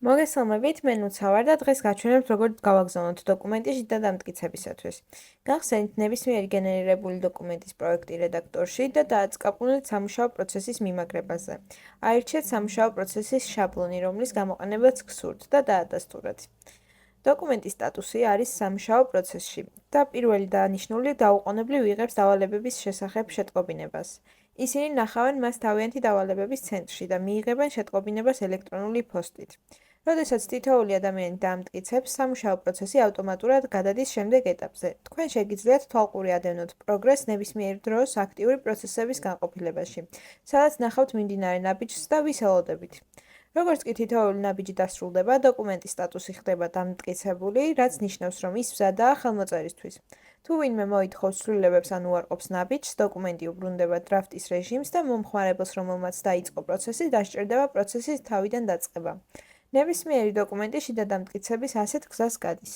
მოგესალმებით, მე ნუცა ვარ და დღეს გაჩვენებთ, როგორ გავაგზავნოთ დოკუმენტი შიდა დამტკიცებისათვის. გახსენით ნებისმიერი გენერირებული დოკუმენტის პროექტი რედაქტორში და დააწყაპუნეთ სამუშაო პროცესის მიმაგრებაზე. აირჩიეთ სამუშაო პროცესის შაბლონი, რომლის გამოყენებაც გსურთ და დაადასტურეთ. დოკუმენტის სტატუსი არის სამუშაო პროცესში და პირველი დანიშნული დაუყოვნებლივ იღებს დავალებების შესახებ შეტყობინებას. ისინი ნახავენ მას თავიანთი დავალებების ცენტრში და მიიღებენ შეტყობინებას ელექტრონული ფოსტით. როდესაც თითოეული ადამიანი დაამტკიცებს, სამუშაო პროცესი ავტომატურად გადადის შემდეგ ეტაპზე. თქვენ შეგიძლიათ თვალყური ადევნოთ პროგრესს ნებისმიერ დროს აქტიური პროცესების განყოფილებაში, სადაც ნახავთ მიმდინარე ნაბიჯს და ვისელოდებით. როგორც კი თითოეული ნაბიჯი დასრულდება, დოკუმენტის სტატუსი ხდება დამტკიცებული, რაც ნიშნავს, რომ ის მზადაა ხელმოწერისთვის. თუ ვინმე მოითხოვს ცვლილებებს ან უარყოფს ნაბიჯს, დოკუმენტი უბრუნდება დრაფტის რეჟიმს და მომხმარებელს, რომელმაც დაიწყო პროცესი, დასჭირდება პროცესის თავიდან დაწყება. ნებისმიერი დოკუმენტი შიდა დამტკიცების ასეთ გზას გადის.